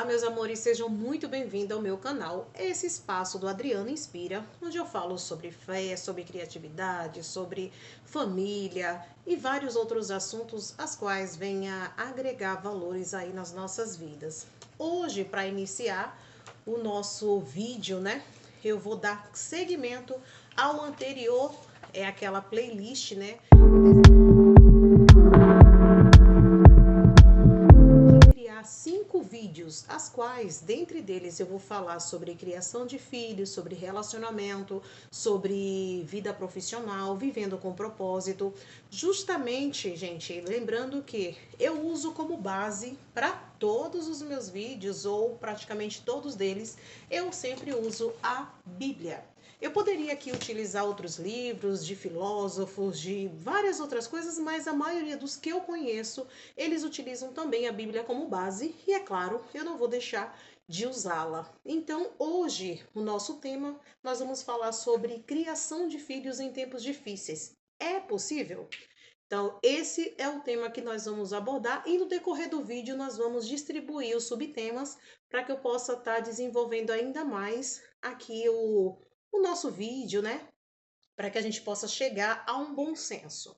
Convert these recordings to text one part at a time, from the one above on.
Meus amores, sejam muito bem-vindos ao meu canal, esse espaço do Adriana Inspira, onde eu falo sobre fé, sobre criatividade, sobre família e vários outros assuntos, as quais vêm a agregar valores aí nas nossas vidas. Hoje, para iniciar o nosso vídeo, né, eu vou dar seguimento ao anterior, é aquela playlist, né, criar 5 vídeos, as quais, dentre deles, eu vou falar sobre criação de filhos, sobre relacionamento, sobre vida profissional, vivendo com propósito. Justamente, gente, lembrando que eu uso como base para todos os meus vídeos, ou praticamente todos deles, eu sempre uso a Bíblia. Eu poderia aqui utilizar outros livros de filósofos, de várias outras coisas, mas a maioria dos que eu conheço, eles utilizam também a Bíblia como base e, é claro, eu não vou deixar de usá-la. Então, hoje, o nosso tema, nós vamos falar sobre criação de filhos em tempos difíceis. É possível? Então, esse é o tema que nós vamos abordar e no decorrer do vídeo nós vamos distribuir os subtemas para que eu possa estar desenvolvendo ainda mais aqui o nosso vídeo, né? Para que a gente possa chegar a um bom senso.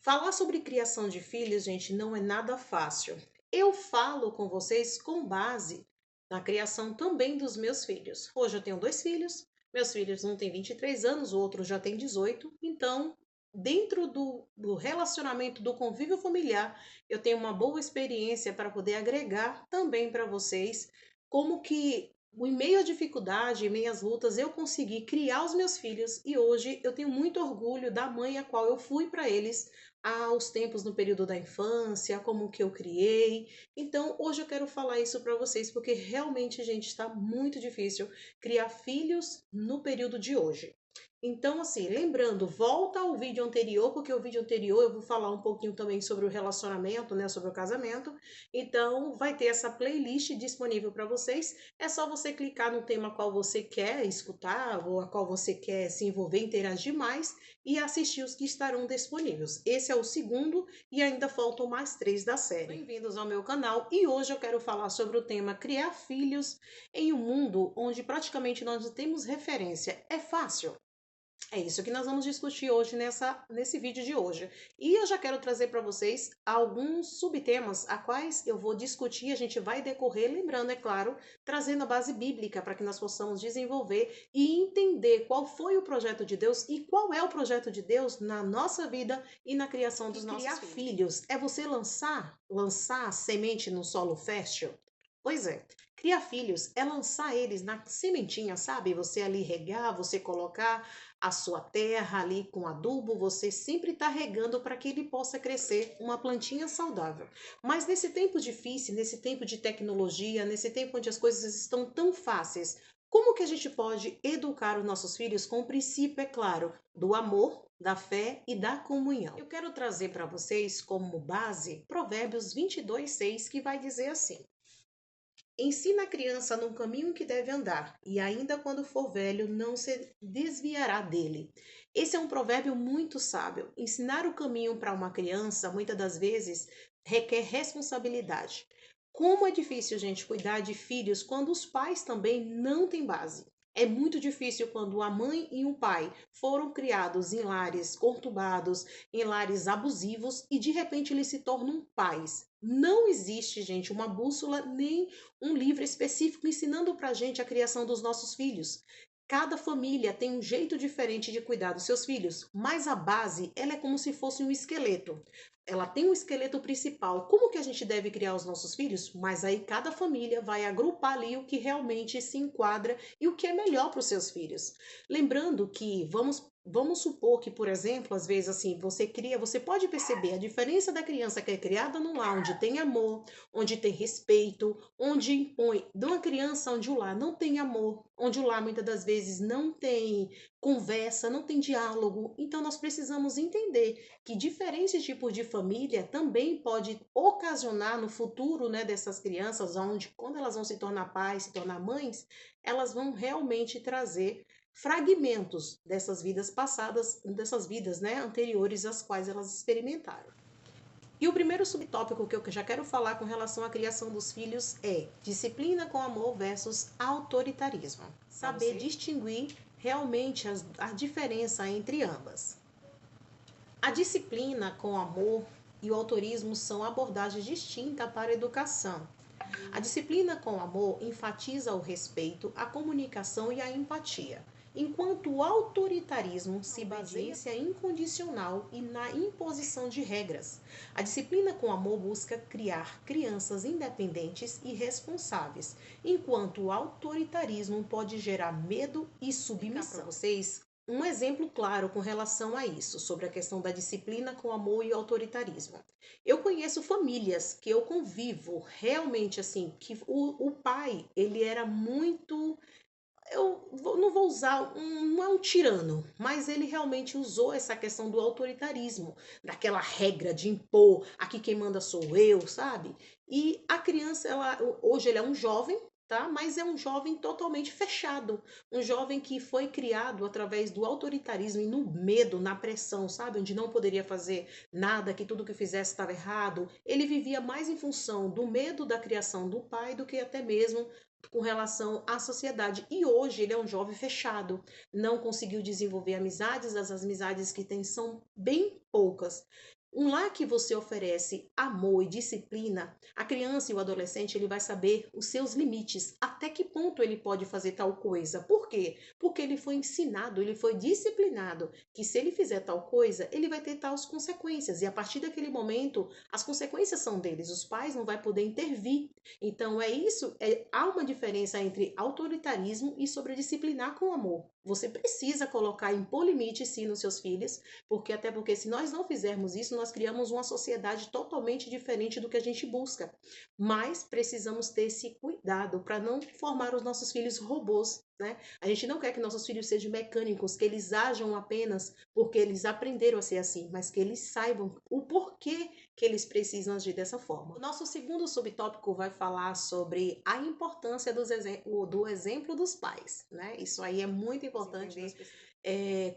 Falar sobre criação de filhos, gente, não é nada fácil. Eu falo com vocês com base na criação também dos meus filhos. Hoje eu tenho 2 filhos, meus filhos um tem 23 anos, o outro já tem 18, então, dentro do relacionamento, do convívio familiar, eu tenho uma boa experiência para poder agregar também para vocês como que em meio à dificuldade, em meio às lutas, eu consegui criar os meus filhos e hoje eu tenho muito orgulho da mãe a qual eu fui para eles aos tempos no período da infância, como que eu criei. Então, hoje eu quero falar isso para vocês, porque realmente, gente, está muito difícil criar filhos no período de hoje. Então, assim, lembrando, volta ao vídeo anterior, porque o vídeo anterior eu vou falar um pouquinho também sobre o relacionamento, né, sobre o casamento. Então, vai ter essa playlist disponível para vocês. É só você clicar no tema qual você quer escutar, ou a qual você quer se envolver, interagir mais, e assistir os que estarão disponíveis. Esse é o segundo e ainda faltam mais 3 da série. Bem-vindos ao meu canal e hoje eu quero falar sobre o tema criar filhos em um mundo onde praticamente nós não temos referência. É fácil? É isso que nós vamos discutir hoje nesse vídeo de hoje. E eu já quero trazer para vocês alguns subtemas a quais eu vou discutir, a gente vai decorrer, lembrando, é claro, trazendo a base bíblica para que nós possamos desenvolver e entender qual foi o projeto de Deus e qual é o projeto de Deus na nossa vida e na criação dos nossos filhos. Criar filhos é você lançar a semente no solo fértil? Pois é, criar filhos é lançar eles na sementinha, sabe? Você ali regar, você colocar a sua terra ali com adubo, você sempre está regando para que ele possa crescer uma plantinha saudável. Mas nesse tempo difícil, nesse tempo de tecnologia, nesse tempo onde as coisas estão tão fáceis, como que a gente pode educar os nossos filhos com o princípio, é claro, do amor, da fé e da comunhão? Eu quero trazer para vocês como base Provérbios 22:6, que vai dizer assim: ensina a criança no caminho que deve andar, e ainda quando for velho, não se desviará dele. Esse é um provérbio muito sábio. Ensinar o caminho para uma criança, muitas das vezes, requer responsabilidade. Como é difícil, gente, cuidar de filhos quando os pais também não têm base. É muito difícil quando a mãe e o pai foram criados em lares conturbados, em lares abusivos e de repente eles se tornam pais. Não existe, gente, uma bússola nem um livro específico ensinando para a gente a criação dos nossos filhos. Cada família tem um jeito diferente de cuidar dos seus filhos, mas a base, ela é como se fosse um esqueleto. Ela tem um esqueleto principal. Como que a gente deve criar os nossos filhos? Mas aí cada família vai agrupar ali o que realmente se enquadra e o que é melhor para os seus filhos. Lembrando que vamos supor que, por exemplo, às vezes assim, você pode perceber a diferença da criança que é criada num lar onde tem amor, onde tem respeito, onde impõe, de uma criança onde o lar não tem amor, onde o lar muitas das vezes não tem conversa, não tem diálogo. Então nós precisamos entender que diferentes tipos de família também pode ocasionar no futuro, né, dessas crianças, onde quando elas vão se tornar pais, se tornar mães, elas vão realmente trazer fragmentos dessas vidas passadas, dessas vidas, né, anteriores às quais elas experimentaram. E o primeiro subtópico que eu já quero falar com relação à criação dos filhos é disciplina com amor versus autoritarismo. Saber distinguir realmente a diferença entre ambas. A disciplina com amor e o autorismo são abordagens distintas para a educação. A disciplina com amor enfatiza o respeito, a comunicação e a empatia, enquanto o autoritarismo se baseia em incondicional e na imposição de regras. A disciplina com amor busca criar crianças independentes e responsáveis, enquanto o autoritarismo pode gerar medo e submissão. Para vocês um exemplo claro com relação a isso, sobre a questão da disciplina com amor e autoritarismo. Eu conheço famílias que eu convivo realmente assim, que o pai, ele era muito, não vou usar, não é um tirano, mas ele realmente usou essa questão do autoritarismo, daquela regra de impor, aqui quem manda sou eu, sabe? E a criança, hoje ele é um jovem, tá? Mas é um jovem totalmente fechado, um jovem que foi criado através do autoritarismo e no medo, na pressão, sabe? Onde não poderia fazer nada, que tudo que fizesse estava errado. Ele vivia mais em função do medo da criação do pai do que até mesmo com relação à sociedade. E hoje ele é um jovem fechado, não conseguiu desenvolver amizades, as amizades que tem são bem poucas. Um lar que você oferece amor e disciplina, a criança e o adolescente ele vai saber os seus limites, até que ponto ele pode fazer tal coisa. Por quê? Porque ele foi ensinado, ele foi disciplinado, que se ele fizer tal coisa, ele vai ter tais consequências. E a partir daquele momento, as consequências são deles, os pais não vão poder intervir. Então é isso, há uma diferença entre autoritarismo e sobre disciplinar com amor. Você precisa colocar, impor limites sim nos seus filhos, porque se nós não fizermos isso, nós criamos uma sociedade totalmente diferente do que a gente busca. Mas precisamos ter esse cuidado para não formar os nossos filhos robôs, né? A gente não quer que nossos filhos sejam mecânicos, que eles ajam apenas porque eles aprenderam a ser assim, mas que eles saibam o porquê que eles precisam agir dessa forma. O nosso segundo subtópico vai falar sobre a importância do exemplo dos pais, né? Isso aí é muito importante.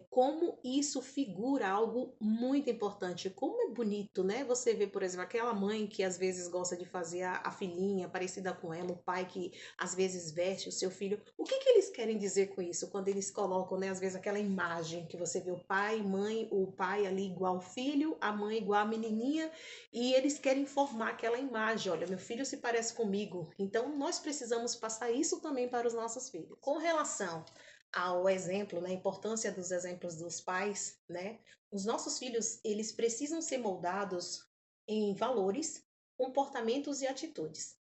Como isso figura algo muito importante. Como é bonito, né? Você vê, por exemplo, aquela mãe que às vezes gosta de fazer a filhinha parecida com ela, o pai que às vezes veste o seu filho. O que que eles querem dizer com isso? Quando eles colocam, né, às vezes aquela imagem que você vê o pai, mãe, o pai ali igual ao filho, a mãe igual a menininha, e eles querem formar aquela imagem. Olha, meu filho se parece comigo. Então, nós precisamos passar isso também para os nossos filhos. Com relação ao exemplo, né, a importância dos exemplos dos pais, né? Os nossos filhos, eles precisam ser moldados em valores, comportamentos e atitudes.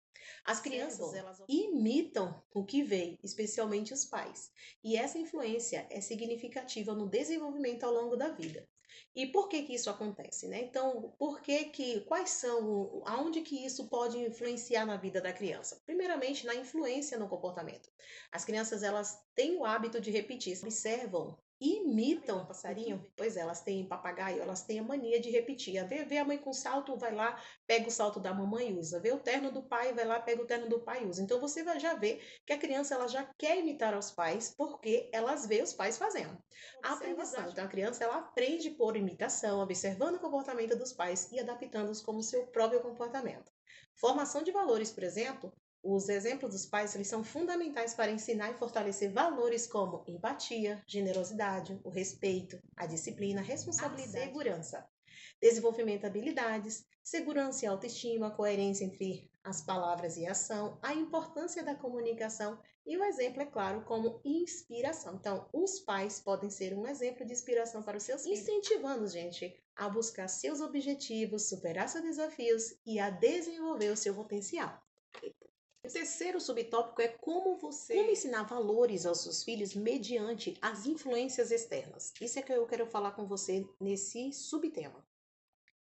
As crianças, elas imitam o que vê, especialmente os pais. E essa influência é significativa no desenvolvimento ao longo da vida. E por que que isso acontece, né? Então, quais são, aonde que isso pode influenciar na vida da criança? Primeiramente, na influência no comportamento. As crianças, elas têm o hábito de repetir, observam, imitam passarinho, pois é, elas têm papagaio, elas têm a mania de repetir. Vê a mãe com salto, vai lá, pega o salto da mamãe e usa. Vê o terno do pai, vai lá, pega o terno do pai e usa. Então você vai já ver que a criança ela já quer imitar os pais porque elas vê os pais fazendo. A aprendizagem. Então a criança ela aprende por imitação, observando o comportamento dos pais e adaptando-os como seu próprio comportamento. Formação de valores, por exemplo, os exemplos dos pais eles são fundamentais para ensinar e fortalecer valores como empatia, generosidade, o respeito, a disciplina, a responsabilidade, a segurança. Desenvolvimento de habilidades, segurança e autoestima, coerência entre as palavras e a ação, a importância da comunicação e o exemplo, é claro, como inspiração. Então, os pais podem ser um exemplo de inspiração para os seus filhos, incentivando, gente, a buscar seus objetivos, superar seus desafios e a desenvolver o seu potencial. O terceiro subtópico é como ensinar valores aos seus filhos mediante as influências externas. Isso é que eu quero falar com você nesse subtema.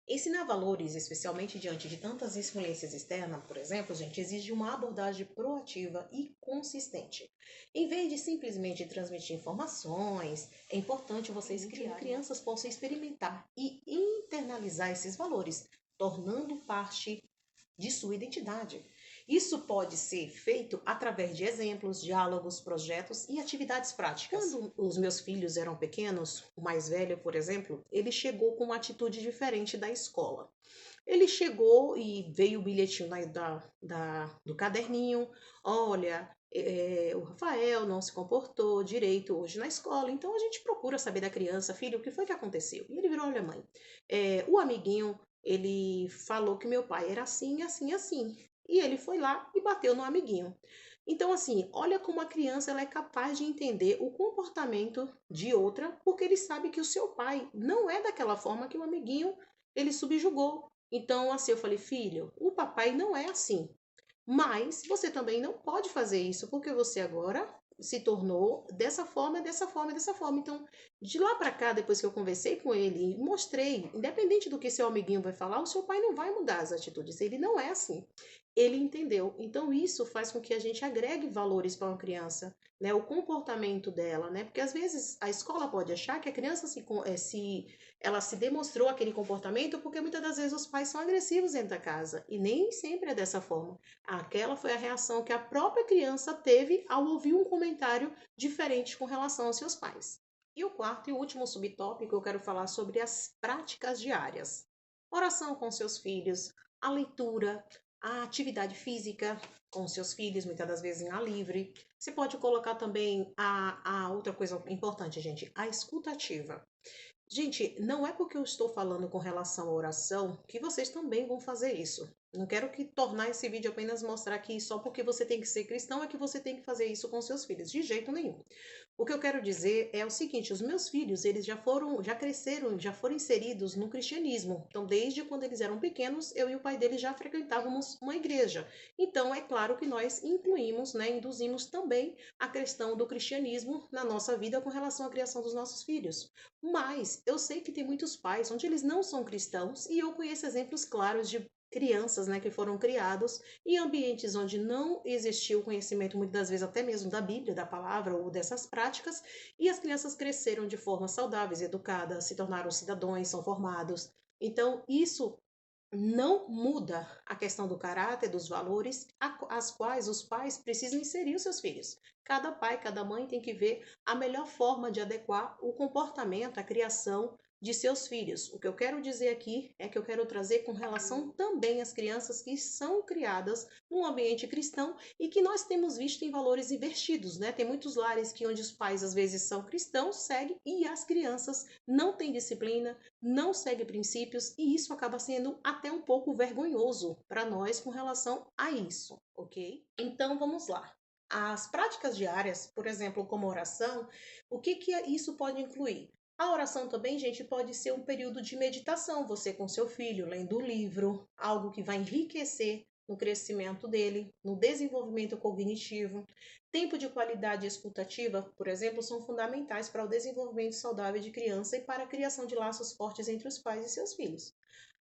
Ensinar valores, especialmente diante de tantas influências externas, por exemplo, gente, exige uma abordagem proativa e consistente. Em vez de simplesmente transmitir informações, é importante vocês que crianças possam experimentar e internalizar esses valores, tornando parte de sua identidade. Isso pode ser feito através de exemplos, diálogos, projetos e atividades práticas. Quando os meus filhos eram pequenos, o mais velho, por exemplo, ele chegou com uma atitude diferente da escola. Ele chegou e veio o bilhetinho do caderninho. Olha, o Rafael não se comportou direito hoje na escola, então a gente procura saber da criança, filho, o que foi que aconteceu? E ele virou, olha, mãe, o amiguinho, ele falou que meu pai era assim, assim, assim. E ele foi lá e bateu no amiguinho. Então, assim, olha como a criança ela é capaz de entender o comportamento de outra, porque ele sabe que o seu pai não é daquela forma que o amiguinho ele subjugou. Então, assim, eu falei, filho, o papai não é assim. Mas você também não pode fazer isso, porque você agora se tornou dessa forma, dessa forma, dessa forma. Então, de lá para cá, depois que eu conversei com ele e mostrei, independente do que seu amiguinho vai falar, o seu pai não vai mudar as atitudes. Ele não é assim. Ele entendeu. Então, isso faz com que a gente agregue valores para uma criança, né? O comportamento dela, né? Porque às vezes a escola pode achar que a criança ela se demonstrou aquele comportamento porque muitas das vezes os pais são agressivos dentro da casa e nem sempre é dessa forma. Aquela foi a reação que a própria criança teve ao ouvir um comentário diferente com relação aos seus pais. E o quarto e último subtópico eu quero falar sobre as práticas diárias. Oração com seus filhos, a leitura, a atividade física com seus filhos, muitas das vezes em ar livre. Você pode colocar também a outra coisa importante, gente, a escutativa. Gente, não é porque eu estou falando com relação à oração que vocês também vão fazer isso. Não quero que tornar esse vídeo apenas mostrar que só porque você tem que ser cristão é que você tem que fazer isso com seus filhos. De jeito nenhum. O que eu quero dizer é o seguinte, os meus filhos, eles já cresceram, já foram inseridos no cristianismo. Então, desde quando eles eram pequenos, eu e o pai deles já frequentávamos uma igreja. Então, é claro que nós incluímos, né, induzimos também a questão do cristianismo na nossa vida com relação à criação dos nossos filhos. Mas eu sei que tem muitos pais onde eles não são cristãos e eu conheço exemplos claros de crianças, né, que foram criados em ambientes onde não existiu conhecimento, muitas das vezes até mesmo da Bíblia, da palavra ou dessas práticas, e as crianças cresceram de forma saudáveis, educadas, se tornaram cidadãos, são formados. Então, isso não muda a questão do caráter, dos valores, as quais os pais precisam inserir os seus filhos. Cada pai, cada mãe tem que ver a melhor forma de adequar o comportamento, a criação de seus filhos. O que eu quero dizer aqui é que eu quero trazer com relação também às crianças que são criadas num ambiente cristão e que nós temos visto em valores invertidos, né? Tem muitos lares que onde os pais às vezes são cristãos, seguem, e as crianças não têm disciplina, não seguem princípios, e isso acaba sendo até um pouco vergonhoso para nós com relação a isso, ok? Então vamos lá. As práticas diárias, por exemplo, como oração, o que isso pode incluir? A oração também, gente, pode ser um período de meditação, você com seu filho, lendo um livro, algo que vai enriquecer no crescimento dele, no desenvolvimento cognitivo. Tempo de qualidade escutativa, por exemplo, são fundamentais para o desenvolvimento saudável de criança e para a criação de laços fortes entre os pais e seus filhos.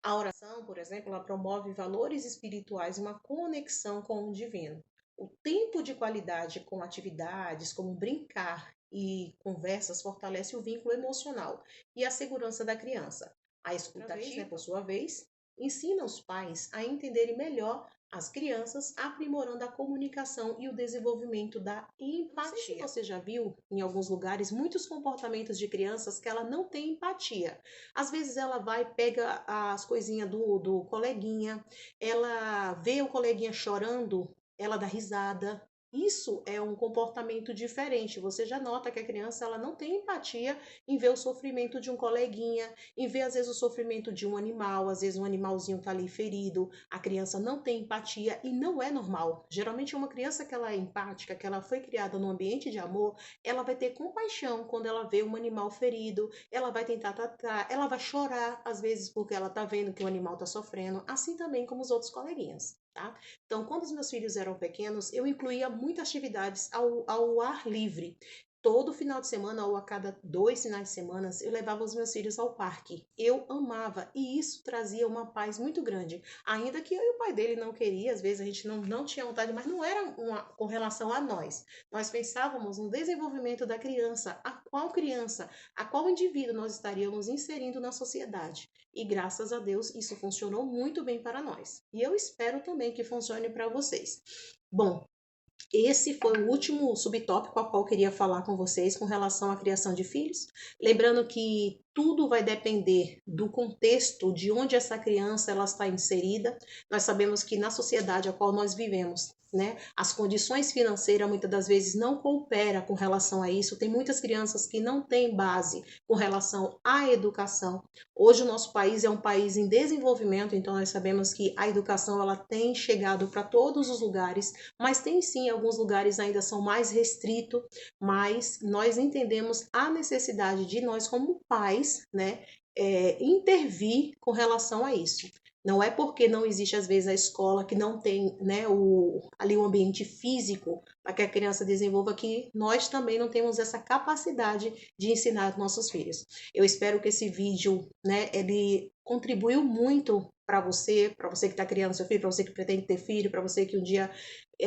A oração, por exemplo, ela promove valores espirituais e uma conexão com o divino. O tempo de qualidade com atividades como brincar e conversas fortalece o vínculo emocional e a segurança da criança. A escutativa, né, por sua vez, ensina os pais a entenderem melhor as crianças, aprimorando a comunicação e o desenvolvimento da empatia. Não sei se você já viu em alguns lugares muitos comportamentos de crianças que ela não tem empatia. Às vezes ela vai, pega as coisinhas do coleguinha, ela vê o coleguinha chorando, ela dá risada. Isso é um comportamento diferente. Você já nota que a criança ela não tem empatia em ver o sofrimento de um coleguinha, em ver às vezes o sofrimento de um animal, às vezes um animalzinho está ali ferido, a criança não tem empatia e não é normal. Geralmente uma criança que ela é empática, que ela foi criada num ambiente de amor, ela vai ter compaixão quando ela vê um animal ferido, ela vai tentar tratar, ela vai chorar às vezes porque ela está vendo que o animal está sofrendo, assim também como os outros coleguinhas. Tá? Então, quando os meus filhos eram pequenos, eu incluía muitas atividades ao ar livre. Todo final de semana ou a cada 2 finais de semana eu levava os meus filhos ao parque. Eu amava e isso trazia uma paz muito grande. Ainda que eu e o pai dele não queria, às vezes a gente não tinha vontade, mas não era com relação a nós. Nós pensávamos no desenvolvimento da criança, a qual indivíduo nós estaríamos inserindo na sociedade. E graças a Deus isso funcionou muito bem para nós. E eu espero também que funcione para vocês. Bom, Esse foi o último subtópico a qual eu queria falar com vocês com relação à criação de filhos. Lembrando que tudo vai depender do contexto de onde essa criança ela está inserida. Nós sabemos que na sociedade a qual nós vivemos, né, as condições financeiras muitas das vezes não cooperam com relação a isso. Tem muitas crianças que não têm base com relação à educação. Hoje o nosso país é um país em desenvolvimento, então nós sabemos que a educação ela tem chegado para todos os lugares, mas tem sim alguns lugares ainda são mais restritos, mas nós entendemos a necessidade de nós como pais, né, intervir com relação a isso. Não é porque não existe, às vezes, a escola que não tem, né, ali um ambiente físico para que a criança desenvolva, que nós também não temos essa capacidade de ensinar nossos filhos. Eu espero que esse vídeo, né, ele contribuiu muito para você que está criando seu filho, para você que pretende ter filho, para você que um dia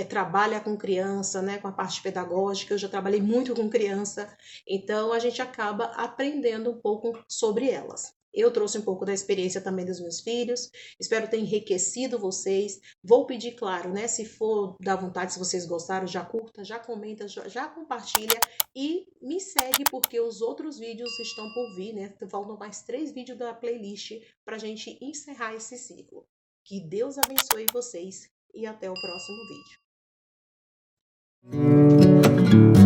trabalha com criança, né, com a parte pedagógica. Eu já trabalhei muito com criança, então a gente acaba aprendendo um pouco sobre elas. Eu trouxe um pouco da experiência também dos meus filhos, espero ter enriquecido vocês. Vou pedir, claro, né, se for da vontade, se vocês gostaram, já curta, já comenta, já compartilha e me segue porque os outros vídeos estão por vir, né? Faltam mais 3 vídeos da playlist para a gente encerrar esse ciclo. Que Deus abençoe vocês e até o próximo vídeo.